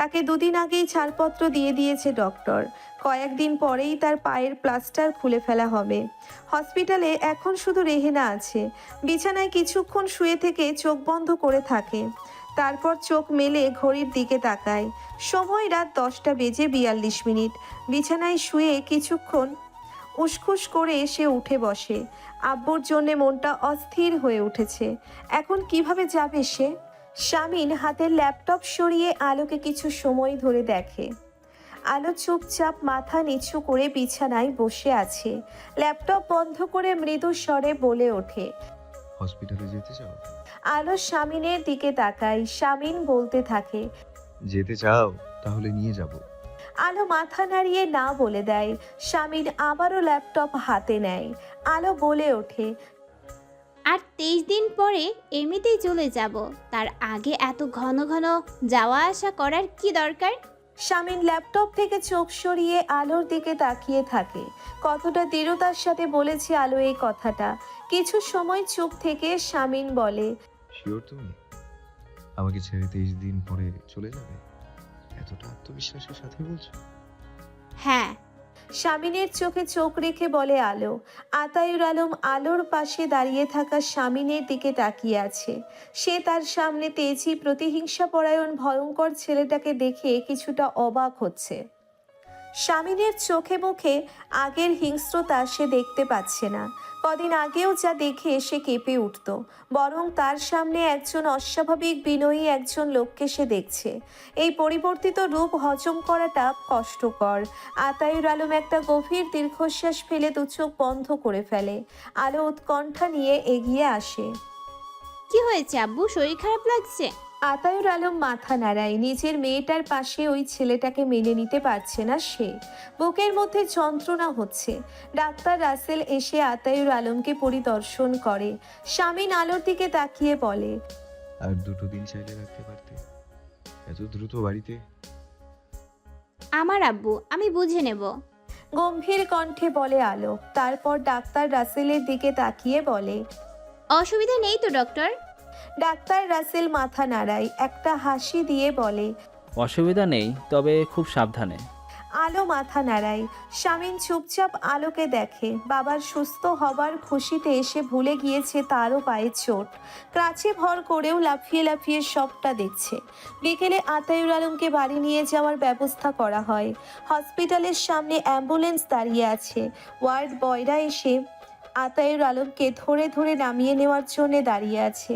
তাকে দুদিন আগেই ছাড়পত্র দিয়ে দিয়েছে ডক্টর। কয়েকদিন পরেই তার পায়ের প্লাস্টার খুলে ফেলা হবে। হসপিটালে এখন শুধু রেহেনা আছে। বিছানায় কিছুক্ষণ শুয়ে থেকে চোখ বন্ধ করে থাকে, তারপর চোখ মেলে ঘড়ির দিকে তাকায়। সময় রাত 10:42। বিছানায় শুয়ে কিছুক্ষণ উসখুস করে সে উঠে বসে। আব্বুর জন্যে মনটা অস্থির হয়ে উঠেছে। এখন কিভাবে যাবে সে? শামিন হাতের ল্যাপটপ সরিয়ে আলোকে কিছু সময় ধরে দেখে। আলো চুপচাপ মাথা নিচু করে বিছানায় বসে আছে। ল্যাপটপ বন্ধ করে মৃদু স্বরে বলে ওঠে, হসপিটালে যেতে চাও? আলো শামিনের দিকে তাকায়। শামিন বলতে থাকে, যেতে চাও? তাহলে নিয়ে যাব। আলো মাথা নাড়িয়ে না বলে দেয়। শামিন আবারও ল্যাপটপ হাতে নেয়। আলো বলে ওঠে, আর 23 দিন পরে এমনিতেই চলে যাব, তার আগে এত ঘন ঘন যাওয়া আসা করার কি দরকার? শামিন ল্যাপটপ থেকে চোখ সরিয়ে আলোর দিকে তাকিয়ে থাকে। কতটা দৃঢ়তার সাথে বলেছে আলো এই কথাটা। কিছু সময় চুপ থেকে শামিন বলে, শিওর তুমি আমাকে ছেড়ে 23 দিন পরে চলে যাবে? এতটা আত্মবিশ্বাসের সাথে বলছো? হ্যাঁ। শামিনের চোখে চোখ রেখে বলে আলো। আতায়ুর আলম আলোর পাশে দাঁড়িয়ে থাকা শামিনের দিকে তাকিয়ে আছে। সে তার সামনে তেজি প্রতিহিংসাপরায়ণ ভয়ঙ্কর ছেলেটাকে দেখে কিছুটা অবাক হচ্ছে। শামিনের চোখে মুখে আগের হিংস্রতা সে দেখতে পাচ্ছে না। কদিন আগেও যা দেখে সে কেঁপে উঠত, বরং তার সামনে একজন অস্বাভাবিক বিনয়ী একজন লোককে সে দেখছে। এই পরিবর্তিত রূপ হজম করাটা কষ্টকর। আতায়ুর আলম একটা গভীর দীর্ঘশ্বাস ফেলে দু চোখ বন্ধ করে ফেলে। আলো উৎকণ্ঠা নিয়ে এগিয়ে আসে। কি হয়েছে আব্বু, শরীর খারাপ লাগছে? আতায়ুর আলম মাথা নাড়ায়। নিজের মেয়েটার পাশে ওই ছেলেটাকে মেনে নিতে পারছে না সে। বুকের মধ্যে যন্ত্রণা হচ্ছে। ডাক্তার রাসেল এসে আতায়ুর আলমকে পরিদর্শন করে। শামিন আলোর দিকে তাকিয়ে বলে, আর 2 দিন চাইলে রাখতে পারতে, এত দ্রুত বাড়িতে। আমার আব্বু, আমি বুঝে নেব। গম্ভীর কণ্ঠে বলে আলো। তারপর ডাক্তার রাসেলের দিকে তাকিয়ে বলে, অসুবিধা নেই তো ডক্টর? ডাক্তার রাসেল মাথা নাড়ায়, একটা হাসি দিয়ে বলে, অসুবিধা নেই, তবে খুব সাবধানে। আলো মাথা নাড়ায়। শামিন চুপচাপ আলোকে দেখে। বাবার সুস্থ হবার খুশিতে এসে ভুলে গিয়েছে তারও পায়ে চোট। ক্রাচে ভর করেও লাফিয়ে লাফিয়ে সবটা দেখছে। বিকেলে আতায়ুর আলমকে বাড়ি নিয়ে যাওয়ার ব্যবস্থা করা হয়। হসপিটালের সামনে অ্যাম্বুলেন্স দাঁড়িয়ে আছে। ওয়ার্ড বয়রা এসে আতায়ুর আলমকে ধরে ধরে নামিয়ে নেওয়ার জন্য দাঁড়িয়ে আছে।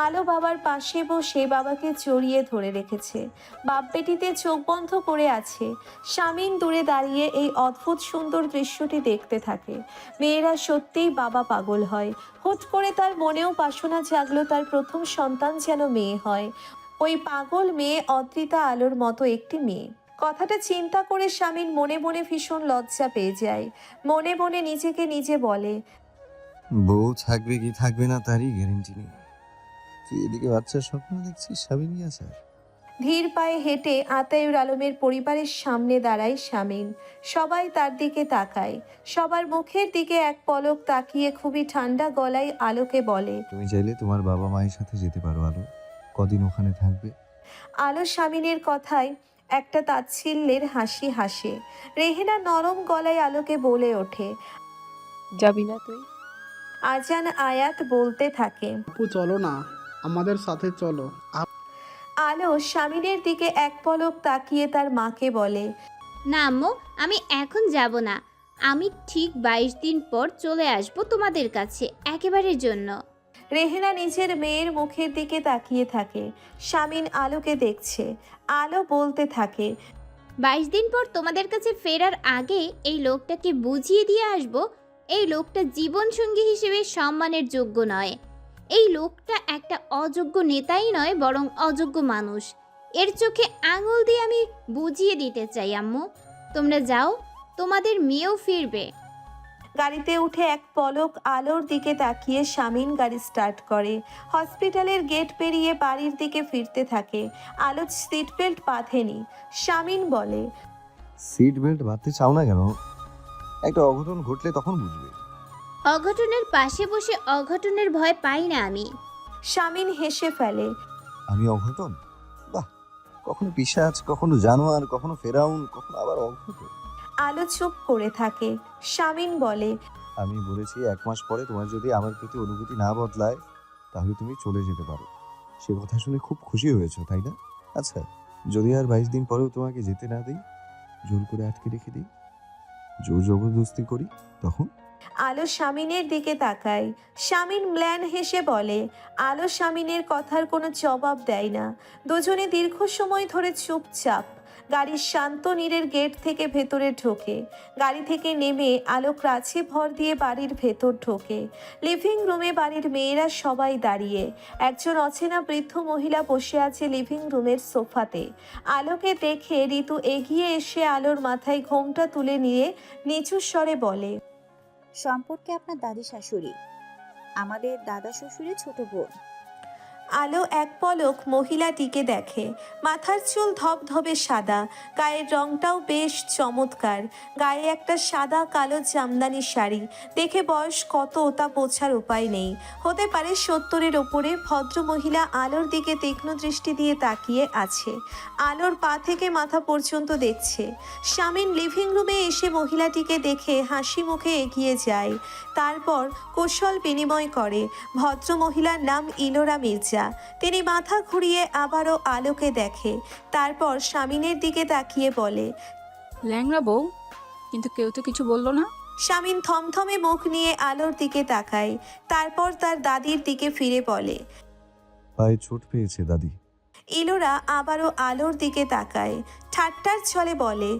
আলো বাবার পাশে বসে বাবাকে জড়িয়ে ধরে রেখেছে। বাপ বেটিতে চোখ বন্ধ করে আছে। শামিন দূরে দাঁড়িয়ে এই অদ্ভুত সুন্দর দৃশ্যটি দেখতে থাকে। মেয়েরা সত্যিই বাবা পাগল হয়। হুট করে তার মনেও বাসনা জাগলো তার প্রথম সন্তান যেন মেয়ে হয়। ওই পাগল মেয়ে অদ্রিতা আলোর মতো একটি মেয়ে। কথাটা চিন্তা করে শামিন মনে মনে ভীষণ লজ্জা পেয়ে যায়। মনে মনে নিজেকে নিজে বলে, বউ থাকবে কি থাকবে না তারই গ্যারেন্টি নেই। তুই এদিকে বাচ্চার স্বপ্ন দেখছিস স্বামী আছে। ধীর পায়ে হেঁটে আতায়ুর আলমের পরিবারের সামনে দাঁড়ায় শামিন। সবাই তার দিকে তাকায়। সবার মুখের দিকে এক পলক তাকিয়ে খুবই ঠান্ডা গলায় আলোকে বলে, তুমি চাইলে তোমার বাবা মায়ের সাথে যেতে পারো। আলো কদিন ওখানে থাকবে? আলো শামিনের কথায় একটা তাচ্ছিল্যের হাসি হাসে। রেহেনা নরম গলায় আলোকে বলে ওঠে, যাবি না তুই? আজান আয়াত বলতে থাকে। আপু চলো না, আমাদের সাথে চলো। আলো শামিনের দিকে এক পলক তাকিয়ে তার মাকে বলে, না আম্মু, আমি এখন যাব না। আমি ঠিক 22 দিন পর চলে আসব তোমাদের কাছে একেবারের জন্য। রেহেনা নিজের মেয়ের মুখের দিকে তাকিয়ে থাকে। শামিন আলোকে দেখছে। আলো বলতে থাকে, 22 দিন পর তোমাদের কাছে ফেরার আগে এই লোকটাকে বুঝিয়ে দিয়ে আসব, এই লোকটা জীবনসঙ্গী হিসেবে সম্মানের যোগ্য নয়। এই লোকটা একটা অযোগ্য নেতাই নয়, বরং অযোগ্য মানুষ। এর চোখে আঙুল দিয়ে আমি বুঝিয়ে দিতে চাই আম্মু। তোমরা যাও, তোমাদের মেয়েও ফিরবে। গাড়িতে উঠে এক পলক আলোর দিকে তাকিয়ে শামিন গাড়ি স্টার্ট করে। হসপিটালের গেট পেরিয়ে বাড়ির দিকে ফিরতে থাকে। আলো সিট বেল্ট বাঁধেনি। শামিন বলে, সিট বেল্ট বাঁধতে চাও না কেন? একটা অঘটন ঘটলে তখন বুঝবে। অঘটনের পাশে বসে অঘটনের ভয় পাই না আমি। শামিন হেসে ফেলে, আমি অঘটন? বাহ, কখনো পিশাচ, কখনো জানোয়ার, কখনো ফেরাউন, কখনো আবার অদ্ভুত। আলো চুপ করে থাকে। শামিন বলে, আমি বলেছি 1 মাস পরে তোমার যদি আমার প্রতি অনুভূতি না বদলায় তাহলে তুমি চলে যেতে পারো। সে কথা শুনে খুব খুশি হয়েছো তাই না? আচ্ছা, যদি আর 22 দিন পরেও তোমাকে যেতে না দিই, জোর করে আটকে রেখে দিই, জোর জবরদস্তি করি, তখন? আলো শামিনের দিকে তাকায়। শামিন ম্লান হেসে বলে। আলো শামিনের কথার কোনো জবাব দেয় না। দুজনে দীর্ঘ সময় ধরে চুপচাপ। গাড়ির শান্ত নীরের গেট থেকে ভেতরে ঢোকে। গাড়ি থেকে নেমে আলো ক্রাচে ভর দিয়ে বাড়ির ভেতর ঢোকে। লিভিং রুমে বাড়ির মেয়েরা সবাই দাঁড়িয়ে। একজন অচেনা বৃদ্ধ মহিলা বসে আছে লিভিং রুমের সোফাতে। আলোকে দেখে ঋতু এগিয়ে এসে আলোর মাথায় ঘোমটা তুলে নিয়ে নিচু স্বরে বলে, সম্পর্কে আপনার দাদি শাশুড়ি, আমাদের দাদা শ্বশুরের ছোট বোন। আলো এক পলক মহিলাটিকে দেখে। মাথার চুল ধবধবে সাদা, গায়ের রংটাও বেশ চমৎকার। গায়ে একটা সাদা কালো জামদানি শাড়ি। দেখে বয়স কত তা বোঝার উপায় নেই। হতে পারে 70-এর ওপরে। ভদ্র মহিলা আলোর দিকে তীক্ষ্ণ দৃষ্টি দিয়ে তাকিয়ে আছে। আলোর পা থেকে মাথা পর্যন্ত দেখছে। শামিন লিভিং রুমে এসে মহিলাটিকে দেখে হাসি মুখে এগিয়ে যায়। তারপর কৌশল বিনিময় করে। ভদ্র মহিলার নাম ইলোরা মির্জা। তিনি মাথা ঘুরিয়ে আবারও আলোকে দেখে। তারপর শামিনের দিকে তাকিয়ে বলে, ল্যাংড়া বউ, কিন্তু কেউ তো কিছু বললো না। শামিন থমথমে মুখ নিয়ে আলোর দিকে তাকায়। তারপর তার দাদির দিকে ফিরে বলে। পায়ে চোট পেয়েছে দাদি। ইলোরা আবারও আলোর দিকে তাকায়। ঠাট্টার ছলে বলে,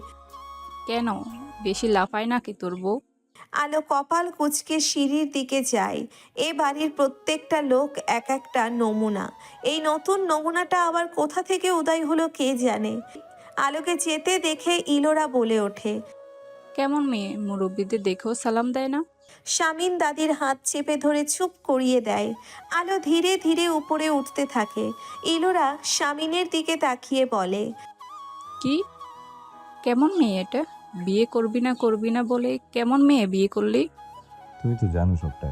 কেন, বেশি লাফায় নাকি তোর বউ? আলো কপাল কুঁচকে সিঁড়ির দিকে যায়। এ বাড়ির প্রত্যেকটা লোক এক একটা নমুনা। এই নতুন নমুনাটা আবার কোথা থেকে উদয় হলো কে জানে। আলোকে যেতে দেখে ইলোরা বলে ওঠে, কেমন মেয়ে, মুরব্বীদের দেখেও সালাম দেয় না। শামিন দাদির হাত চেপে ধরে চুপ করিয়ে দেয়। আলো ধীরে ধীরে উপরে উঠতে থাকে। ইলোরা শামিনের দিকে তাকিয়ে বলে, কি, কেমন মেয়ে এটা? বিয়ে করবি না বলে কেমন মেয়ে বিয়ে করলি? তুমি তো জানো সবটা,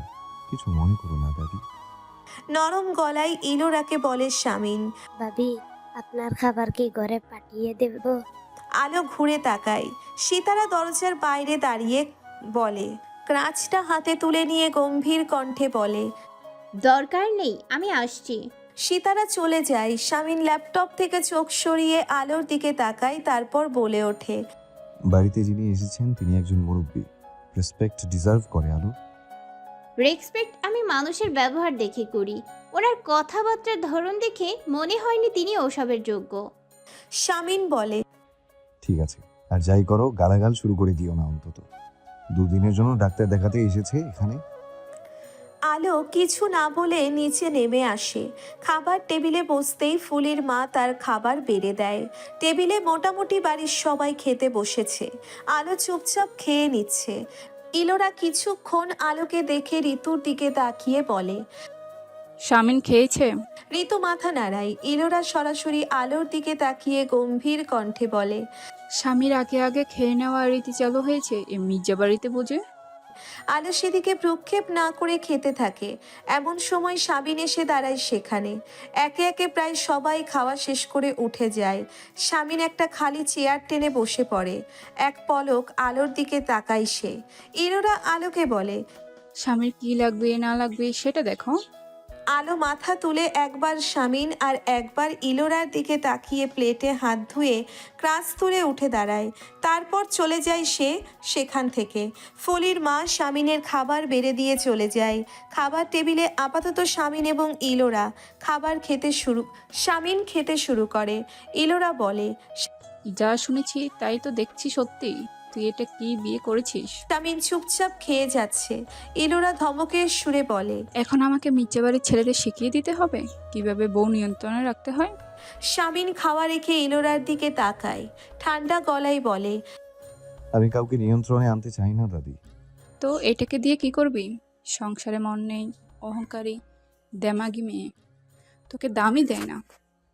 কিছু মনে করো না দাদি। নরম গলায় ইলোরাকে বলে শামিন। ভাবি, আপনার খাবার কি ঘরে পাঠিয়ে দেব? আলো ঘুরে তাকায়। সীতারা দরজার বাইরে দাঁড়িয়ে বলে, ক্রাচটা হাতে তুলে নিয়ে গম্ভীর কণ্ঠে বলে, দরকার নেই, আমি আসছি। সীতারা চলে যায়। শামিন ল্যাপটপ থেকে চোখ সরিয়ে আলোর দিকে তাকায়। তারপর বলে ওঠে, বাড়িতে যিনি এসেছেন তিনি একজন মুরব্বী, রেসপেক্ট ডিজার্ভ করে আলো। রেসপেক্ট আমি মানুষের ব্যবহার দেখে করি। ওনার কথাবার্তার ধরন দেখে মনে হয়নি তিনি ওসবের যোগ্য। শামিন বলে, ঠিক আছে, আর যাই করো গালাগাল শুরু করে দিও না অন্তত। 2 দিনের জন্য ডাক্তার দেখাতে এসেছে এখানে। আলো কিছু না বলে নিচে নেমে আসে। খাবার টেবিলে বসতেই ফুলির মা তার খাবার বেড়ে দেয়। টেবিলে মোটামুটি বাড়ির সবাই খেতে বসেছে। আলো চুপচাপ খেয়ে নিচ্ছে। ইলোরা কিছুক্ষণ আলোকে দেখে ঋতুর দিকে তাকিয়ে বলে, শামিন খেয়েছে? ঋতু মাথা নাড়ায়। ইলোরা সরাসরি আলোর দিকে তাকিয়ে গম্ভীর কণ্ঠে বলে, স্বামীর আগে আগে খেয়ে নেওয়া রীতি চালু হয়েছে এ মির্জা বাড়িতে বুঝে? আলো সেদিকে প্রক্ষেপ না করে খেতে থাকে। এমন সময় শামিন এসে দাঁড়ায় সেখানে। একে একে প্রায় সবাই খাওয়া শেষ করে উঠে যায়। শামিন একটা খালি চেয়ার টেনে বসে পড়ে। এক পলক আলোর দিকে তাকায় সে। ইলোরা আলোকে বলে, স্বামীর কি লাগবে না লাগবে সেটা দেখো। আলো মাথা তুলে একবার শামিন আর একবার ইলোরার দিকে তাকিয়ে প্লেটে হাত ধুয়ে ক্রাস তুলে উঠে দাঁড়ায়। তারপর চলে যায় সে সেখান থেকে। ফলির মা শামিনের খাবার বেড়ে দিয়ে চলে যায়। খাবার টেবিলে আপাতত শামিন এবং ইলোরা শামিন খেতে শুরু করে। ইলোরা বলে, যা শুনেছি তাই তো দেখছি সত্যি। তুই এটা কি বিয়ে করেছিস? শামিন চুপচাপ খেয়ে যাচ্ছে। ইলোরা ধমকের সুরে বলে, এখন আমাকে মির্জা বাড়ির ছেলেদের শিখিয়ে দিতে হবে কিভাবে বউ নিয়ন্ত্রণে রাখতে হয়? শামিন খাওয়া রেখে ইলোরার দিকে তাকায়। ঠান্ডা গলায় বলে, আমি কাউকে নিয়ন্ত্রণে আনতে চাই না দাদি। তো এটাকে দিয়ে কি করবি? সংসারে মন নেই, অহংকারী, দেমাগি মেয়ে, তোকে দামই দেয় না।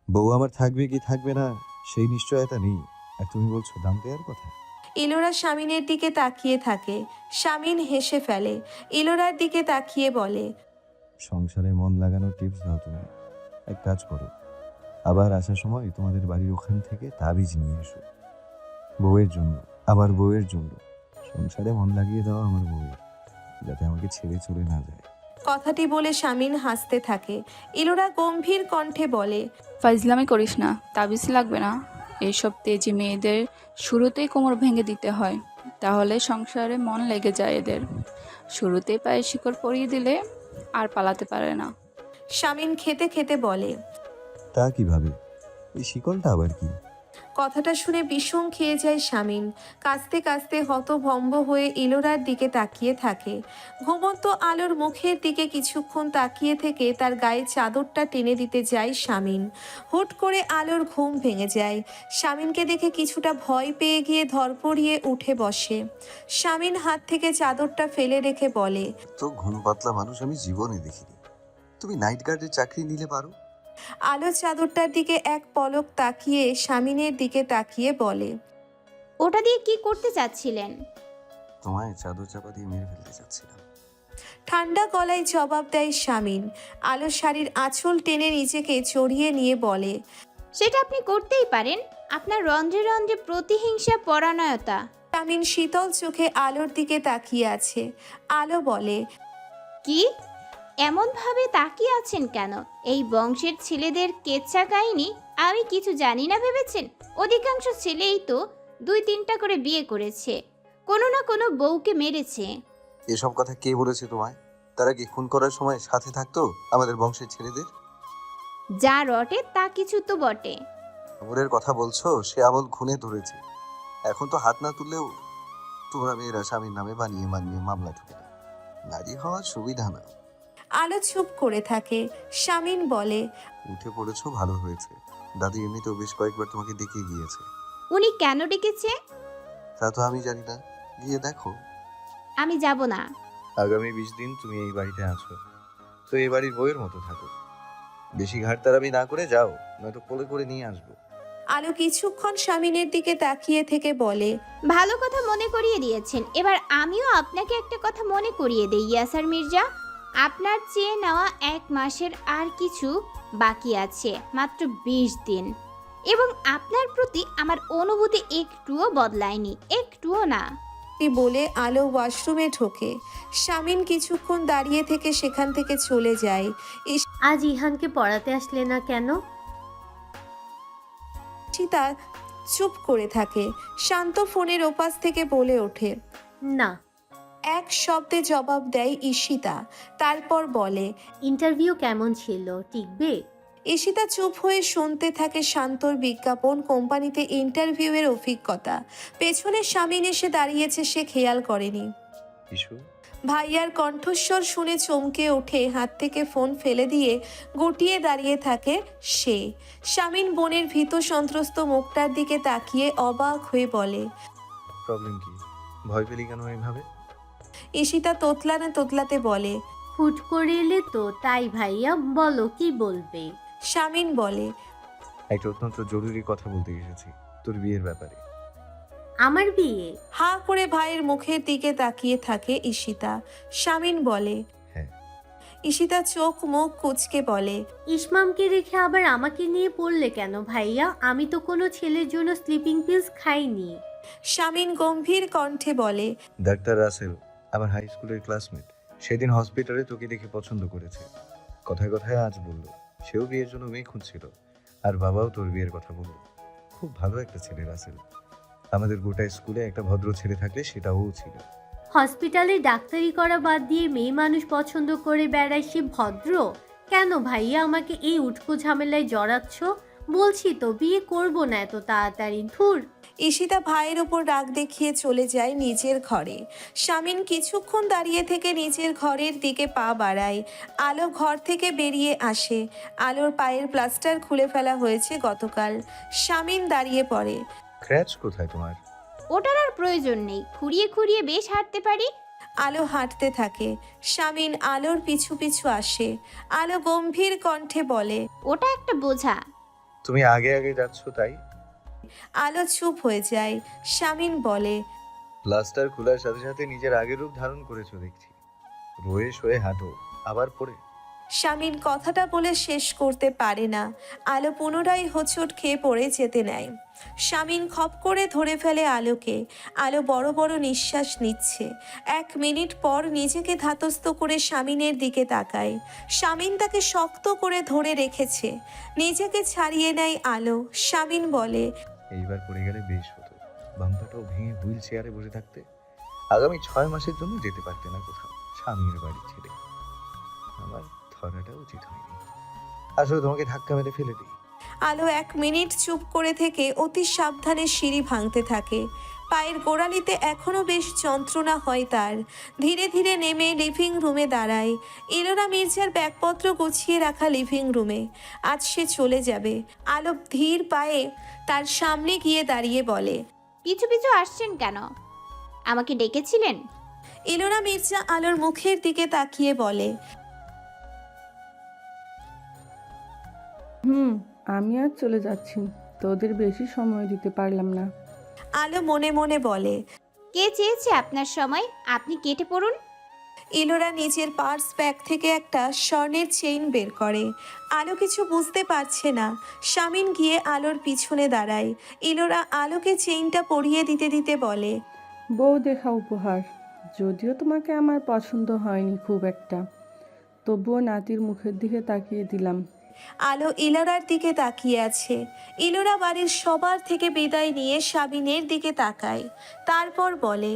বউ আমার থাকবে কি থাকবে না সেই নিশ্চয়তা নেই, আর তুমি বলছো দাম দেওয়ার কথা। ইলোরা শামিনের দিকে তাকিয়ে থাকে। শামিন হেসে ফেলে। ইলোরার দিকে তাকিয়ে বলে, সংসারে মন লাগানোর টিপস দাও তুমি। এক কাজ করো, আবার আসার সময় তোমাদের বাড়ির ওখান থেকে তাবিজ নিয়ে এসো, বউয়ের জন্য, আবার বউয়ের জন্য। সংসারে মন লাগিয়ে দাও আমার বউয়ের, যাতে আমাকে ছেড়ে চলে না যায়। কথাটি বলে শামিন হাসতে থাকে। ইলোরা গম্ভীর কণ্ঠে বলে, ফাইজলামি করিস না, তাবিজ লাগবে না। এইসব তেজি মেয়েদের শুরুতেই কোমর ভেঙে দিতে হয়, তাহলে সংসারে মন লেগে যায় এদের। শুরুতেই পায়ে শিকড় পরিয়ে দিলে আর পালাতে পারে না। শামিন খেতে খেতে বলে। তা কিভাবে? এই শিকলটা আবার কি? কথাটা শুনে বিষম খেয়ে যায় শামিন। কাঁচতে কাঁচতে হতভম্ব হয়ে ইলোরার দিকে তাকিয়ে থাকে। ঘুমন্ত আলোর মুখের দিকে কিছুক্ষণ তাকিয়ে থেকে তার গায়ে চাদরটা টেনে দিতে যায় শামিন। হুট করে আলোর ঘুম ভেঙে যায়। শামিনকে দেখে কিছুটা ভয় পেয়ে গিয়ে ধরপড়িয়ে উঠে বসে। শামিন হাত থেকে চাদরটা ফেলে রেখে বলে, তো ঘুম পাতলা মানুষ আমি জীবনে দেখিনি। তুমি নাইট গার্ডের চাকরি নিলে পারো। আলো চাদরটার দিকে এক পলক তাকিয়ে শামিনের দিকে তাকিয়ে বলে, ওটা দিয়ে কি করতে চাচ্ছিলেন? তোমায় চাদর চাপা দিয়ে মেরে ফেলতে চাচ্ছিলাম। ঠান্ডা গলায় জবাব দেয় শামিন। আলো শাড়ির আঁচল টেনে নিজেকে চড়িয়ে নিয়ে বলে, সেটা আপনি করতেই পারেন। আপনার রন্ধ্রে রন্ধ্রে প্রতিহিংসা পরায়ণতা। শামিন শীতল চোখে আলোর দিকে তাকিয়ে আছে। আলো বলে, কি এমনভাবে তাকিয়ে আছেন কেন? এই বংশের ছেলেদের কেচ্ছা কাহিনী আমি কিছু জানি না ভেবেছেন? অধিকাংশ ছেলেই তো 2-3টা করে বিয়ে করেছে, কোনো না কোনো বউকে মেরেছে। এসব কথা কে বলেছে তোমায়? তারা কি খুন করার সময় সাথে থাকতো আমাদের বংশের ছেলেদের? যা রটে তা কিছু তো বটে। আমলের কথা বলছো? সে আমল খুনে ধরেছে। এখন তো হাত না তুললেও তোমরা মেয়েরা স্বামীর নামে বানিয়ে বানিয়ে মামলা ঠুকে দাও। নারী হওয়ার সুবিধা না। আলো চুপ করে থাকে। শামিন বলে, উঠে পড়েছো, ভালো হয়েছে। দাদি এমনিতেও বেশ কয়েকবার তোমাকে ডেকে গিয়েছে। উনি কেন ডেকেছে? তা তো আমি জানি না, গিয়ে দেখো। আমি যাব না। আগামী 20 দিন তুমি এই বাড়িতে আছো, তো এই বাড়ির বউয়ের মতো থাকো। বেশি ঘাটতারামি না করে যাও, নয়তো কোলে করে নিয়ে আসবো। আলো কিছুক্ষণ শামিনের দিকে তাকিয়ে থেকে বলে, ভালো কথা মনে করিয়ে দিয়েছেন। এবার আমিও আপনাকে একটা কথা মনে করিয়ে দেই ইয়াসার মির্জা। আপনার চেয়ে নেওয়া 1 মাসের আর কিছু বাকি আছে, মাত্র 20 দিন। এবং আপনার প্রতি আমার অনুভূতি একটুও বদলায়নি, একটুও না। বলে আলো ওয়াশরুমে ঢোকে। শামিন কিছুক্ষণ দাঁড়িয়ে থেকে সেখান থেকে চলে যায়। আজ ইহানকে পড়াতে আসলে না কেন? ঈশিতা চুপ করে থাকে। শান্ত ফোনের ওপাশ থেকে বলে ওঠে, না। এক শব্দে জবাব দেয় ঈশিতা। তারপর বলে, ইন্টারভিউ কেমন ছিল, টিকবে? ঈশিতা চুপ হয়ে শুনতে থাকে শান্তর বিজ্ঞাপন, কোম্পানিতে ইন্টারভিউয়ের অভিজ্ঞতা। পেছনে শামিন এসে দাঁড়িয়েছে, সে খেয়াল করেনি। ইস্যু ভাইয়ার কণ্ঠস্বর শুনে চমকে ওঠে, হাত থেকে ফোন ফেলে দিয়ে গুটিয়ে দাঁড়িয়ে থাকে সে। শামিন বোনের ভীত সন্ত্রস্ত মুখটার দিকে তাকিয়ে অবাক হয়ে বলে, প্রবলেম কি? ভয় পেলি কেন এইভাবে? ঈশিতা তোতলাতে বলে, হুট করে এলে তো, তাই ভাইয়া বলো কি বলবে? শামিন বলে, একটা অত্যন্ত জরুরি কথা বলতে এসেছি, তোর বিয়ের ব্যাপারে। আমার বিয়ে? হা করে ভাইয়ের মুখের দিকে তাকিয়ে থাকে ঈশিতা। শামিন বলে, হ্যাঁ। ঈশিতা চোখ মুখ কুঁচকে বলে, ইসমামকে রেখে আবার আমাকে নিয়ে পড়লে কেন ভাইয়া? আমি তো কোনো ছেলের জন্য স্লিপিং পিলস খাইনি। শামিন গম্ভীর কণ্ঠে বলে, ডাক্তার রাসেল আমার হাই স্কুলের ক্লাসমেট, সেদিন হসপিটালে তোকে দেখে পছন্দ করেছে। কথায় কথায় আজ বলল সেও বিয়ের জন্য মেয়ে খুঁজছিল, আর বাবাও তোর বিয়ের কথা বলল। খুব ভালো একটা ছেলে রাসেল। আমাদের গোটা স্কুলে একটা ভদ্র ছেলে থাকলে সেটা ও ছিল। হসপিটালে ডাক্তারি করা বাদ দিয়ে মেয়ে মানুষ পছন্দ করে বেড়ায়, সে ভদ্র? কেন ভাইয়া আমাকে এই উটকো ঝামেলায় জড়াচ্ছ? বলছি তো বিয়ে করব না এত তাড়াতাড়ি, ধুর। ঈশিতা ভাইয়ের ওপর রাগ দেখিয়ে চলে যায় নিজের ঘরে। শামিন কিছুক্ষণ দাঁড়িয়ে থেকে নিজের ঘরের দিকে পা বাড়ায়। আলো ঘর থেকে বেরিয়ে আসে। আলোর পায়ের প্লাস্টার খুলে ফেলা হয়েছে গতকাল। শামিন দাঁড়িয়ে পড়ে। ক্র্যাচ কোথায় তোমার? ওটার আর প্রয়োজন নেই, খুঁড়িয়ে খুঁড়িয়ে বেশ হাঁটতে পারি। আলো হাঁটতে থাকে। শামিন আলোর পিছু পিছু আসে। আলো গম্ভীর কণ্ঠে বলে, ওটা একটা বোঝা। তুমি আগে আগে যাচ্ছ তাই? আলো চুপ হয়ে যায়। শামিন বলে, প্লাস্টার খোলার সাথে সাথে নিজের আগের রূপ ধারণ করেছো দেখছি। রয়ে শোয়ে হাঁটো, আবার পড়ে। স্বামীর কথাটা বলে শেষ করতে পারে না। আলো পুনরায় হোঁচট খেয়ে পড়ে যেতে নেয়। স্বামীন খপ করে ধরে ফেলে আলোকে। আলো বড় বড় নিঃশ্বাস নিচ্ছে। 1 মিনিট পর নিজেকে ধাতস্থ করে স্বামীনের দিকে তাকায়। স্বামীন তাকে শক্ত করে ধরে রেখেছে। নিজেকে ছাড়িয়ে নেয় আলো। স্বামীন বলে, এইবার পড়ে গেলে বেশ হতো, বাম্পাটাও ভেঙে হুইল চেয়ারে বসে থাকতে। আগামী 6 মাসের জন্য যেতে পারতে না কোথাও স্বামীর বাড়ি ছেড়ে। আমার ধরাটা উচিত হয়নি, আসলে তোমাকে ধাক্কা মেরে ফেলে দিই। আলো 1 মিনিট চুপ করে থেকে অতি সাবধানে সিঁড়ি ভাঙতে থাকে। পায়ের গোড়ালিতে এখনো বেশ যন্ত্রণা হয় তার। ধীরে ধীরে নেমে লিভিং রুমে দাঁড়ায়। ইলোরা মির্জার ব্যাগপত্র গুছিয়ে রাখা লিভিং রুমে। আজ সে চলে যাবে। আলো ধীর পায়ে তার সামনে গিয়ে দাঁড়িয়ে বলে, পিছু পিছু আসছেন কেন? আমাকে ডেকেছিলেন? ইলোরা মির্জা আলোর মুখের দিকে তাকিয়ে বলে, আমি আর চলে যাচ্ছি, তোদের বেশি সময় দিতে পারলাম না। আলো মনে মনে বলে। কে চেয়েছে আপনার সময়? আপনি কেটে পড়ুন। ইলোরা নিজের পার্স ব্যাগ থেকে একটা স্বর্ণের চেইন বের করে। আলো কিছু বুঝতে পারছে না। স্বামীন গিয়ে আলোর পিছনে দাঁড়ায়। ইলোরা আলোকে চেইনটা পরিয়ে দিতে দিতে বলে, বউ দেখা উপহার, যদিও তোমাকে আমার পছন্দ হয়নি খুব একটা, তবুও নাতির মুখের দিকে তাকিয়ে দিলাম। আলো ইলোরার দিকে তাকিয়ে আছে। ইলোরা বাড়ির সবার থেকে বিদায় নিয়ে স্বামীনের দিকে তাকায়। তারপর বলে,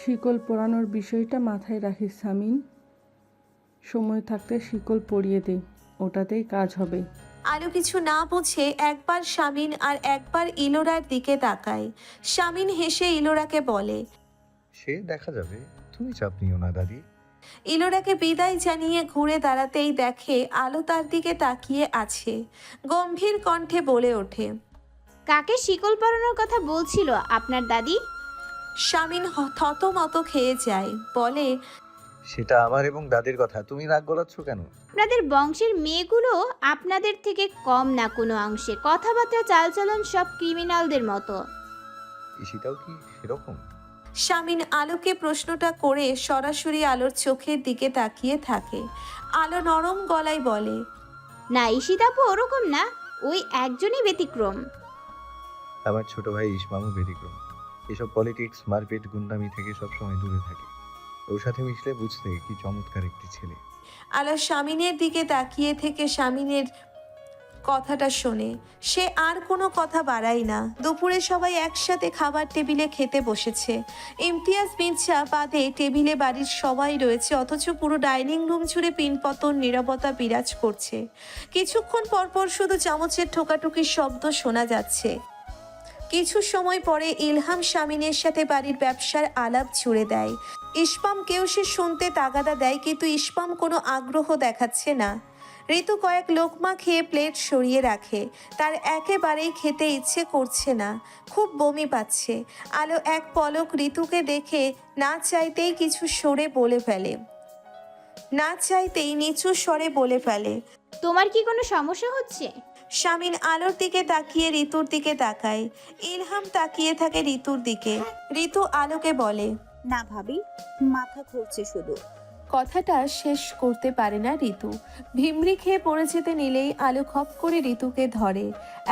শিকল পরানোর বিষয়টা মাথায় রাখিস সামিন, সময় থাকতে শিকল পরিয়ে দে, ওটাতেই কাজ হবে। আলো কিছু না বুঝে একবার স্বামীন আর একবার ইলোরার দিকে তাকায়। স্বামীন হেসে ইলোরাকে বলে, সে দেখা যাবে, তুমি চাপ নিও না দাদি। ইলোরাকে বিদায় জানিয়ে ঘুরে দাঁড়াতেই দেখে আলো তার দিকে তাকিয়ে আছে। গম্ভীর কণ্ঠে বলে ওঠে, কাকে শিকল পরানোর কথা বলছিল আপনার দাদি? স্বামীন থতমত খেয়ে যায়। বলে, সেটা আমার এবং দাদির কথা, তুমি রাগ গলাচ্ছ কেন? আপনাদের বংশের মেয়েগুলো আপনাদের থেকে কম না কোনো অংশে। কথাবার্তা, চালচলন সব ক্রিমিনালদের মতো। ঈশিতাও কি সেরকম? স্বামীন আলোকে প্রশ্নটা করে সরাসরি আলোর চোখের দিকে তাকিয়ে থাকে। আলো নরম গলায় বলে, না, ঈশিতাপু ওরকম না, ওই একজনই ব্যতিক্রম। আমার ছোট ভাই ইসমামও ব্যতিক্রম। এসব পলিটিক্স, মারপিট, গুন্ডামি থেকে সবসময় দূরে থাকে। ওর সাথে মিশলে বুঝতে কি চমৎকার একটি ছেলে। আলো স্বামীনের দিকে তাকিয়ে থেকে স্বামীনের কথাটা শোনে। সে আর কোনো কথা বাড়ায় না। দুপুরে সবাই একসাথে খাবার টেবিলে খেতে বসেছে। ইমতিয়াজ মির্জা বাদে টেবিলে বাড়ির সবাই রয়েছে, অথচ পুরো ডাইনিং রুম জুড়ে পিনপতন নীরবতা বিরাজ করছে। কিছুক্ষণ পরপর শুধু চামচের ঠোকাঠুকির শব্দ শোনা যাচ্ছে। কিছু সময় পরে ইলহাম স্বামীনের সাথে বাড়ির ব্যবসার আলাপ জুড়ে দেয়। ইসমামকেও সে শুনতে তাগাদা দেয়, কিন্তু ইসমাম কোনো আগ্রহ দেখাচ্ছে না। ঋতু কয়েক লোকমা খেয়ে প্লেট সরিয়ে রাখে। তার একেবারেই খেতে ইচ্ছে করছে না, খুব বমি পাচ্ছে। আলো এক পলক ঋতুকে দেখে না চাইতেই কিছু সরে বলে ফেলে, না চাইতেই নিচু স্বরে বলে ফেলে, তোমার কি কোনো সমস্যা হচ্ছে? স্বামীন আলোর দিকে তাকিয়ে ঋতুর দিকে তাকায়। ইলহাম তাকিয়ে থাকে ঋতুর দিকে। ঋতু আলোকে বলে, না ভাবি, মাথা ঘুরছে শুধু। কথাটা শেষ করতে পারে না ঋতু। ভিমরি খেয়ে পড়ে যেতে নিলেই আলো খপ করে ঋতুকে ধরে।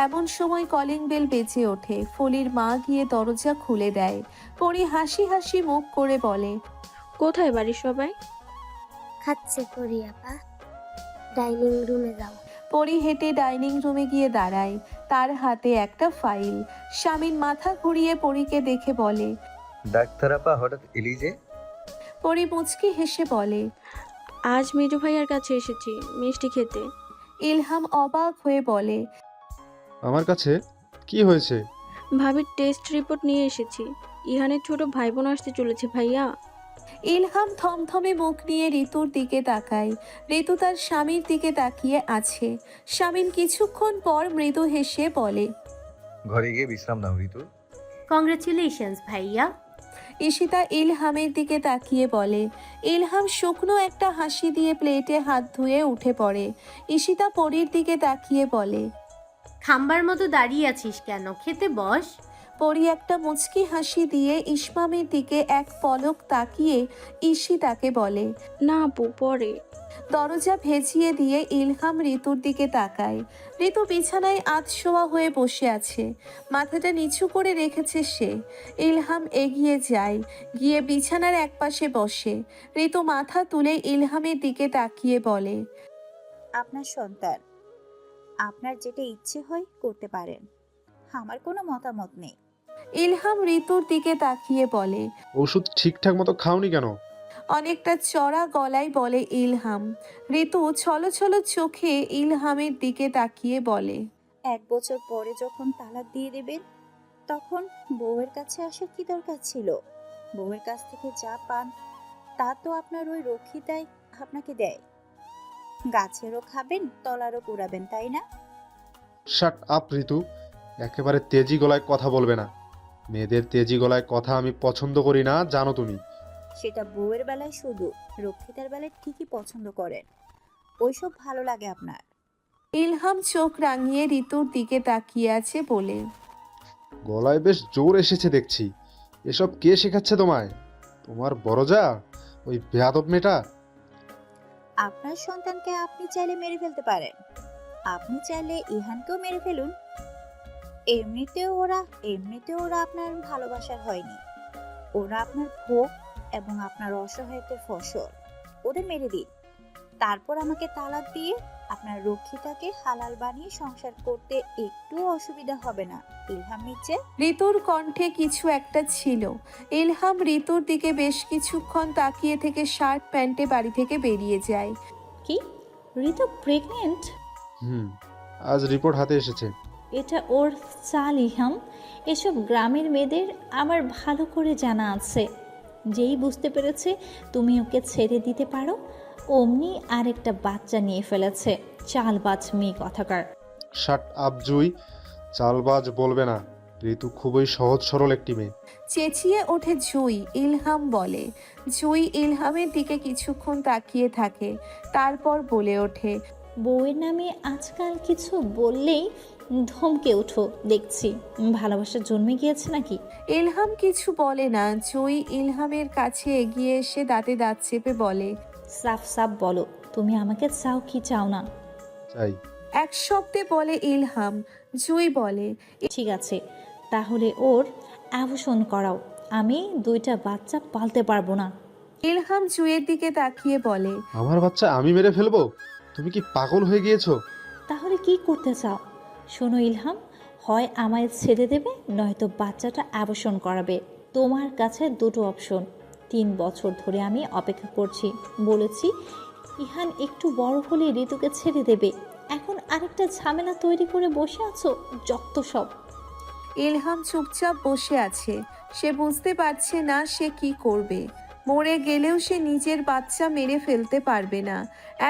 এমন সময় কলিং বেল বেজে ওঠে। ফলির মা গিয়ে দরজা খুলে দেয়। পরি হাসি হাসি মুখ করে বলে, কোথায় বাড়ির সবাই? খাচ্ছে পরি আপা, ডাইনিং রুমে যাও। পরি হেঁটে ডাইনিং রুমে গিয়ে দাঁড়ায়। তার হাতে একটা ফাইল। স্বামীর মাথা ঘুরিয়ে পরীকে দেখে বলে, ডাক্তার আপা হঠাৎ এলি যে? পরি মুচকি হেসে বলে, আজ মেজো ভাইয়ার কাছে এসেছি মিষ্টি খেতে। ইলহাম অবাক হয়ে বলে, আমার কাছে কি হয়েছে? ভাবির টেস্ট রিপোর্ট নিয়ে এসেছি। ইহানের ছোট ভাই বোন আসতে চলেছে ভাইয়া। ইলহাম থমথমে মুখ নিয়ে ঋতুর দিকে তাকায়। ঋতু তার স্বামীর দিকে তাকিয়ে আছে। স্বামীন কিছুক্ষণ পর মৃদু হেসে বলে, ঘরে গিয়ে বিশ্রাম নাও ঋতু। কংগ্রেচুলেশনস ভাইয়া। ঈশিতা ইলহামের দিকে তাকিয়ে বলে। ইলহাম শুকনো একটা হাসি দিয়ে প্লেটে হাত ধুয়ে উঠে পড়ে। ঈশিতা পরীর দিকে তাকিয়ে বলে, থাম্বার মতো দাঁড়িয়ে আছিস কেন? খেতে বস। পরি একটা মুচকি হাসি দিয়ে ইসমামের দিকে এক পলক তাকিয়ে ঈশিতাকে বলে। না আপু, পরে। দরজা ভেজিয়ে দিয়ে ইলহাম ঋতুর দিকে তাকায়। ঋতু বিছানায় আধশোয়া হয়ে বসে আছে, মাথাটা নিচু করে রেখেছে সে। ইলহাম এগিয়ে যায়, গিয়ে বিছানার একপাশে বসে। ঋতু মাথা তুলে ইলহামের দিকে তাকিয়ে বলে, আপনার সন্তান, আপনার যেটা ইচ্ছে হয় করতে পারেন, আমার কোনো মতামত নেই। ইলহাম ঋতুর দিকে তাকিয়ে বলে। ওষুধ ঠিকঠাক মতো খাওনি কেন? অনেকটা চড়া গলায় বলে ইলহাম। ঋতু ছলো ছলো চোখে ইলহামের দিকে তাকিয়ে বলে, 1 বছর পরে যখন তালাক দিয়ে দেবেন, তখন বউয়ের কাছে আসার কি দরকার ছিল? বউয়ের কাছ থেকে যা পান তা তো আপনার ওই রক্ষিতাই আপনাকে দেয়। গাছেরও খাবেন, তলারও কুড়াবেন, তাই না? শাট আপ ঋতু, একেবারে তেজি গলায় কথা বলবে না। মেয়েদের তেজি গলায় কথা আমি পছন্দ করি না, জানো তুমি। সেটা বউয়ের বেলায় শুধু, রক্ষিতার বেলায় ঠিকই পছন্দ করেন। ওইসব ভালো লাগে আপনার। ইলহাম চোখ রাঙিয়ে ঋতুর দিকে তাকিয়ে আছে বলে, গলায় বেশ জোর এসেছে দেখছি। এসব কে শেখাচ্ছে তোমায়? তোমার বড় যা, ওই বেয়াদব মেয়েটা? আপনার সন্তানকে আপনি চাইলে মেরে ফেলতে পারেন, আপনি চাইলে ইহানকেও মেরে ফেলুন। এমনিতেও ওরা আপনার ভালোবাসার হয়নি, ওরা আপনার ভোগ এবং আপনার অসহায়তার ফসল। ওদের মেরে দিন, তারপর আমাকে তালাক দিয়ে আপনার রক্ষিতাকে হালাল বানিয়ে সংসার করতে একটু অসুবিধা হবে না। ইলহাম নিচে। ঋতুর কণ্ঠে কিছু একটা ছিল। ইলহাম ঋতুর দিকে বেশ কিছুক্ষণ তাকিয়ে থেকে শার্ট প্যান্টে বাড়ি থেকে বেরিয়ে যায়। কি, ঋতু প্রেগনেন্ট? আজ রিপোর্ট হাতে এসেছে। এটা ওর চাল ইহাম। এসব গ্রামের মেয়েদের আমার ভালো করে জানা আছে। যেই বুঝতে পেরেছে তুমি ওকে ছেড়ে দিতে পারো, অমনি আরেকটা বাচ্চা নিয়ে ফেলেছে। চালবাজ মেয়ে কথাকার। শাট আপ জুই, চালবাজ বলবে না। ঋতু খুবই সহজ সরল একটি মেয়ে। চেঁচিয়ে ওঠে জুই। ইলহাম বলে। জুই ইলহামের দিকে কিছুক্ষণ তাকিয়ে থাকে, তারপর বলে ওঠে, বউয়ের নামে আজকাল কিছু বললেই ধমকে উঠো দেখছি। ভালোবাসা জন্মে গিয়েছে নাকি? ইলহাম কিছু বলে না। জুই ইলহামের কাছে এগিয়ে এসে দাঁতে দাঁত চেপে বলে, সাফ সাফ বলো, তুমি আমাকে চাও কি চাও না? চাই। এক শব্দে বলে ইলহাম। জুই বলে, ঠিক আছে, তাহলে ওর অ্যাবর্শন করাও। আমি 2টা বাচ্চা পালতে পারবো না। ইলহাম জুইয়ের দিকে তাকিয়ে বলে, আমার বাচ্চা আমি মেরে ফেলবো? তুমি কি পাগল হয়ে গিয়েছো? তাহলে কি করতে চাও? শোনো ইলহাম, হয় আমায় ছেড়ে দেবে, নয়তো বাচ্চাটা অ্যাবর্শন করাবে। তোমার কাছে 2টো অপশন। 3 বছর ধরে আমি অপেক্ষা করছি, বলেছি ইহান একটু বড় হলে ঋতুকে ছেড়ে দেবে। এখন আরেকটা ঝামেলা তৈরি করে বসে আছো, যত সব। ইলহাম চুপচাপ বসে আছে। সে বুঝতে পারছে না সে কি করবে। মরে গেলেও সে নিজের বাচ্চা মেরে ফেলতে পারবে না,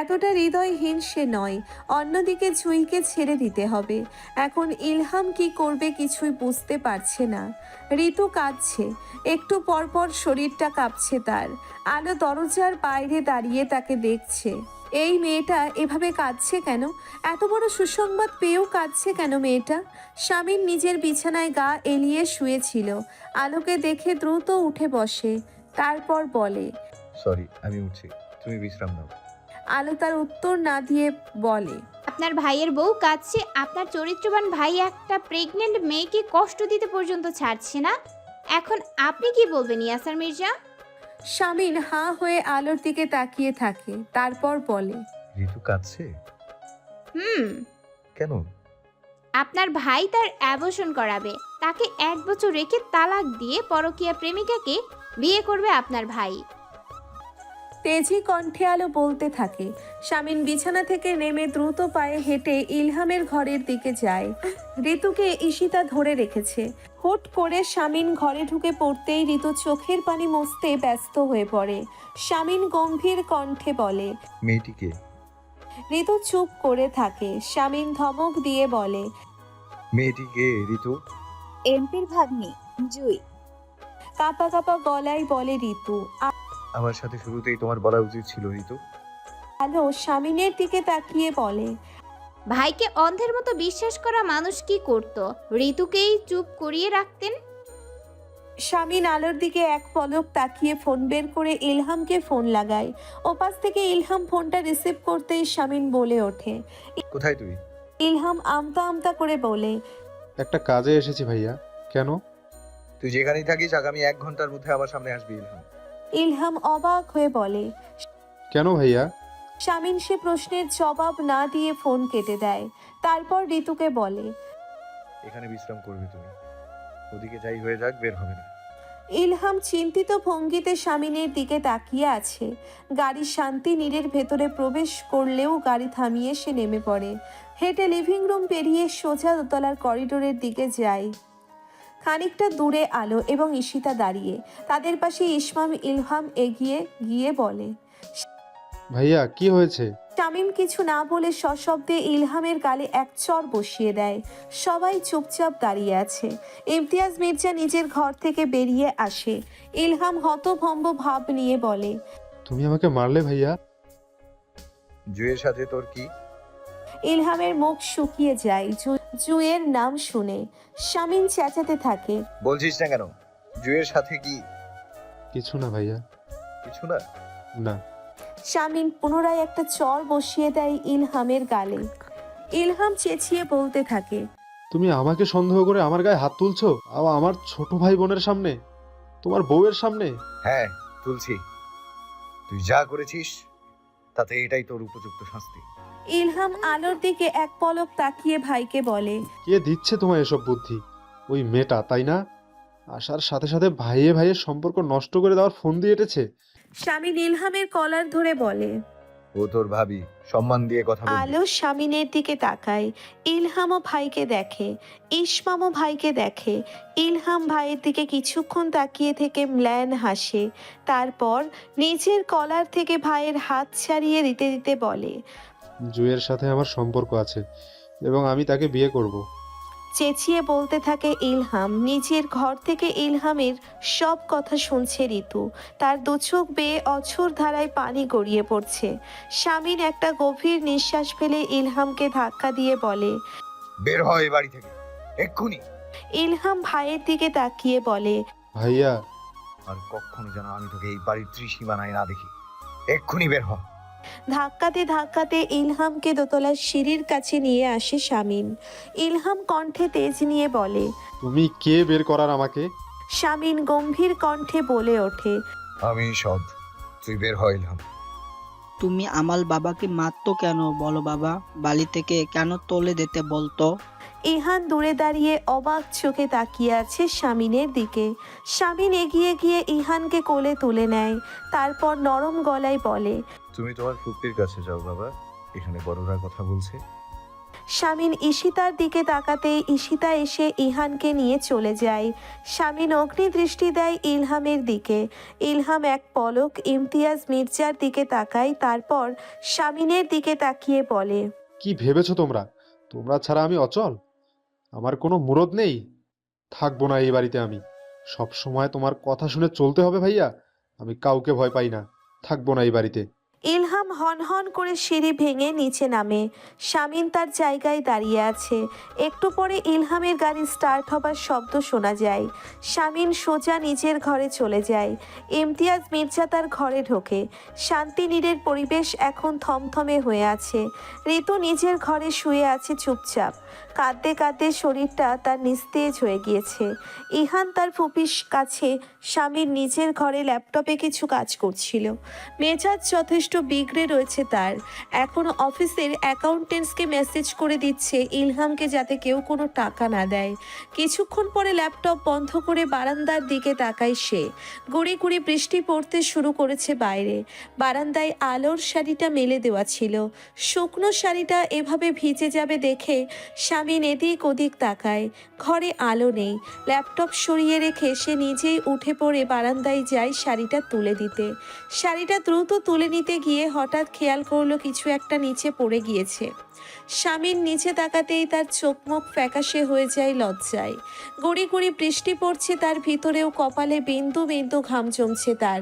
এতটা হৃদয়হীন সে নয়। অন্যদিকে জুইকে ছেড়ে দিতে হবে। এখন ইলহাম কি করবে কিছুই বুঝতে পারছে না। ঋতু কাঁদছে, একটু পরপর শরীরটা কাঁপছে তার। আলো দরজার বাইরে দাঁড়িয়ে তাকে দেখছে। এই মেয়েটা এভাবে কাঁদছে কেন? এত বড় সুসংবাদ পেয়েও কাঁদছে কেন মেয়েটা? স্বামীর নিজের বিছানায় গা এলিয়ে শুয়েছিল। আলোকে দেখে দ্রুত উঠে বসে, তারপর বলে, সরি, আমি উঠছি, তুমি বিশ্রাম নাও। আলো তার উত্তর না দিয়ে বলে, আপনার ভাইয়ের বউ কাঁদছে, আপনার চরিত্রবান ভাই একটা প্রেগনেন্ট মেয়েকে কষ্ট দিতে পর্যন্ত ছাড়ছে না। এখন আপনি কি বলবেন ইয়াসার মির্জা? স্বামীর হাঁ হয়ে আলোর দিকে তাকিয়ে থাকে, তারপর বলে, ঋতু কাঁদছে কেন? আপনার ভাই তার অ্যাবর্শন করাবে। তাকে 1 বছর রেখে তালাক দিয়ে পরকীয়া প্রেমিকাকে বিয়ে করবে আপনার ভাই। তেজি কণ্ঠে আলো বলতে থাকে। স্বামীন বিছানা থেকে নেমে দ্রুত পায়ে হেঁটে ইলহামের ঘরের দিকে যায়। ঋতুকে ঈশিতা ধরে রেখেছে। হুট করে স্বামীন ঘরে ঢুকে পড়তেই ঋতু চোখের পানি মুছতে ব্যস্ত হয়ে পড়ে। স্বামীন গম্ভীর কণ্ঠে বলে, মেয়েটিকে? ঋতু চুপ করে থাকে। স্বামীন ধমক দিয়ে বলে, মেয়েটিকে ঋতু? এমপির ভাগ্নি জুই। কাঁপা কাঁপা গলায় বলে ঋতু। আমার সাথে শুরুতেই তোমার বলা উচিত ছিল ঋতু। আলো স্বামীনের দিকে তাকিয়ে বলে, ভাইকে অন্ধের মতো বিশ্বাস করা মানুষ কি করত? ঋতুকেই চুপ করিয়ে রাখতেন। শামিন আলোর দিকে এক পলক তাকিয়ে ফোন বের করে ইলহামকে ফোন লাগায়। ওপাশ থেকে ইলহাম ফোনটা রিসিভ করতেই শামিন বলে ওঠে। কোথায় তুই? ইলহাম আমতা আমতা করে বলে, একটা কাজে এসেছি ভাইয়া। কেন? তুই যেখানেই থাকিস আগামী 1 ঘন্টার মধ্যে আমার সামনে আসবি ইলহাম। ইলহাম অবাক হয়ে বলে। কেন ভাইয়া? শামিন সে প্রশ্নের জবাব না দিয়ে ফোন কেটে দেয়। তারপর ঋতুকে বলে, এখানে বিশ্রাম করবি তুমি, ওদিকে যাই হয়ে যাক বের হবে না। ইলহাম চিন্তিত ভঙ্গিতে শামিনের দিকে তাকিয়ে আছে। গাড়ি শান্তি নীড়ের ভেতরে প্রবেশ করলেও গাড়ি থামিয়ে সে নেমে পড়ে। হেঁটে লিভিং রুম পেরিয়ে সোজা দোতলার করিডোরের দিকে যায়। খানিকটা দূরে আলো এবং ঈশিতা দাঁড়িয়ে, তাদের পাশে ইসমাম। ইলহাম এগিয়ে গিয়ে বলে। ভাইয়া কি হয়েছে? শামীম কিছু না বলে সশব্দে ইলহামের গালে এক চড় বসিয়ে দেয়। সবাই চুপচাপ দাঁড়িয়ে আছে। ইমতিয়াজ মির্জা নিজের ঘর থেকে বেরিয়ে আসে। ইলহাম হতভম্ব ভাব নিয়ে বলে, তুমি আমাকে মারলে ভাইয়া? জুয়ের সাথে তোর কি? ইলহামের মুখ শুকিয়ে যায় জুয়ের নাম শুনে। শামীম চেঁচাতে থাকে, বলছিস না কেন? জুয়ের সাথে কি? কিছু না ভাইয়া। কিছু না? না। শামীম পুনরায় একটা চড় বসিয়ে দেয় ইলহামের গালে। ইলহাম চেঁচিয়ে বলতে থাকে, তুমি আমাকে সন্দেহ করে আমার গায়ে হাত তুলছো, আবার আমার ছোট ভাই বোনের সামনে, তোমার বউয়ের সামনে? হ্যাঁ তুলছি। তুই যা করেছিস তাতে এটাই তোর উপযুক্ত শাস্তি। ইলহাম আলোর দিকে এক পলক তাকিয়ে ভাইকে বলে, কে দিচ্ছে তোমায় এসব বুদ্ধি? ওই মেয়েটা, তাই না? আসার সাথে সাথে ভাইয়ে ভাইয়ের সম্পর্ক নষ্ট করে দেওয়ার ফোন দিয়ে এটেছে। শামীম ইলহামের কলার ধরে বলে। ও তোর ভাবি, সম্মান দিয়ে কথা বল। আলো শামিনের দিকে তাকায়। ইলহামও ভাইকে দেখে, ইসমামও ভাইকে দেখে। ইলহাম ভাইয়ের দিকে কিছুক্ষণ তাকিয়ে থেকে ম্লান হাসে। তারপর নিজের কলার থেকে ভাইয়ের হাত ছাড়িয়ে দিতে দিতে বলে, জুয়ের সাথে আমার সম্পর্ক আছে এবং আমি তাকে বিয়ে করব। চেঁচিয়ে বলতে থাকে ইলহাম। নিজের ঘর থেকে ইলহামের সব কথা শুনছে ঋতু। তার দুচোখ বেয়ে অঝোর ধারায় পানি গড়িয়ে পড়ছে। শামীন একটা গভীর নিঃশ্বাস ফেলে ইলহামকে ধাক্কা দিয়ে বলে, বের হয় এই বাড়ি থেকে এক্ষুনি। ইলহাম ভাইয়ের দিকে তাকিয়ে বলে, ভাইয়া। আর কখনো যেন আমি তোকে এই বাড়ির ত্রিসীমানায় না দেখি। এক্ষুনি বের হ। ধাক্কাতে ধাক্কাতে ইলহামকে দোতলার সিঁড়ির কাছে নিয়ে আসে শামীন। ইলহাম কণ্ঠে তেজ নিয়ে বলে, তুমি কে বের করার আমাকে? শামীন গম্ভীর কণ্ঠে বলে ওঠে, আমি সব। তুই বের হ ইলহাম। তুমি আমার বাবাকে মারতো কেন বলো বাবা? বালি থেকে কেন তোলে দিতে বলতো? ইহান দূরে দাঁড়িয়ে অবাক চোখে তাকিয়ে আছে শামিনের দিকে। শামিন এগিয়ে গিয়ে ইহানকে কোলে তুলে নেয়। তারপর নরম গলায় বলে, তুমি তোমার ফুপির কাছে যাও বাবা, এখানে বড়রা কথা বলছে। শামিন ঈশিতার দিকে তাকাতেই ঈশিতা এসে ইহানকে নিয়ে চলে যায়। শামিন অগ্নি দৃষ্টি দেয় ইলহামের দিকে। ইলহাম এক পলক ইমতিয়াজ মির্জার দিকে তাকায়, তারপর শামিনের দিকে তাকিয়ে বলে, কি ভেবেছো তোমরা? তোমরা ছাড়া আমি অচল? আমার কোনো মুরদ নেই? থাকবো না এই বাড়িতে আমি। সব সময় তোমার কথা শুনে চলতে হবে ভাইয়া? আমি কাউকে ভয় পাই না, থাকবো না এই বাড়িতে। ইলহাম হনহন করে সিঁড়ি ভেঙে নিচে নামে। শামিন তার জায়গায় দাঁড়িয়ে আছে। একটু পরে ইলহামের গাড়ি স্টার্ট হবার শব্দ শোনা যায়। শামিন সোজা নিজের ঘরে চলে যায়। ইমতিয়াজ মির্জা তার ঘরে ঢোকে। শান্তিনীড়ের পরিবেশ এখন থমথমে হয়ে আছে। ঋতু নিজের ঘরে শুয়ে আছে চুপচাপ। কাঁদতে কাঁদতে শরীরটা তার নিস্তেজ হয়ে গিয়েছে। ইহান তার ফুপির কাছে স্বামীর নিজের ঘরে ল্যাপটপে কিছু কাজ করছিল। মেজাজ যথেষ্ট বিগড়ে রয়েছে তার। এখনও অফিসের অ্যাকাউন্টেন্টসকে মেসেজ করে দিচ্ছে ইলহামকে যাতে কেউ কোনো টাকা না দেয়। কিছুক্ষণ পরে ল্যাপটপ বন্ধ করে বারান্দার দিকে তাকায় সে। গুঁড়ি গুঁড়ি বৃষ্টি পড়তে শুরু করেছে বাইরে। বারান্দায় আলোর শাড়িটা মেলে দেওয়া ছিল। শুকনো শাড়িটা এভাবে ভিজে যাবে দেখে শামিন এদিক ওদিক তাকায়। ঘরে আলো নেই। ল্যাপটপ সরিয়ে রেখে সে নিজেই উঠে পড়ে বারান্দায় যায় শাড়িটা তুলে দিতে। শাড়িটা দ্রুত তুলে নিতে গিয়ে হঠাৎ খেয়াল করলো কিছু একটা নিচে পড়ে গিয়েছে। শামিন নিচে তাকাতেই তার চোখ মুখ ফ্যাকাশে হয়ে যায় লজ্জায়। গুঁড়ি গুঁড়ি বৃষ্টি পড়ছে তার ভিতরেও কপালে বিন্দু বিন্দু ঘাম জমছে তার।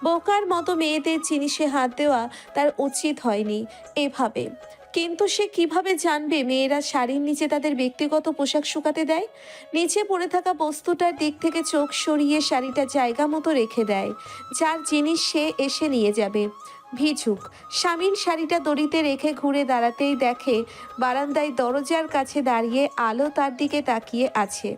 বোকার মতো মেয়েদের জিনিসে হাত দেওয়া তার উচিত হয়নি এভাবে। কিন্তু সে কিভাবে জানবে মেয়েরা শাড়ির নিচে তাদের ব্যক্তিগত পোশাক শুকাতে দেয়? নিচে পড়ে থাকা বস্তুটার দিক থেকে চোখ সরিয়ে শাড়িটা জায়গা মতো রেখে দেয়। যার জিনিস সে এসে নিয়ে যাবে। ভিজুক শামিন শাড়িটা দড়িতে রেখে ঘুরে দাঁড়াতেই দেখে বারান্দায় দরজার কাছে দাঁড়িয়ে আলো তার দিকে তাকিয়ে আছে।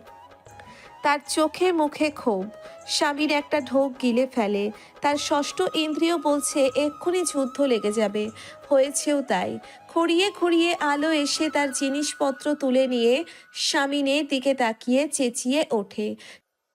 তার চোখে মুখে ক্ষোভ। স্বামীর একটা ঢোক গিলে ফেলে। তার ষষ্ঠ ইন্দ্রিয় বলছে এক্ষুনি যুদ্ধ লেগে যাবে। হয়েছেও তাই। খুঁড়িয়ে খুঁড়িয়ে আলো এসে তার জিনিসপত্র তুলে নিয়ে স্বামীনের দিকে তাকিয়ে চেঁচিয়ে ওঠে।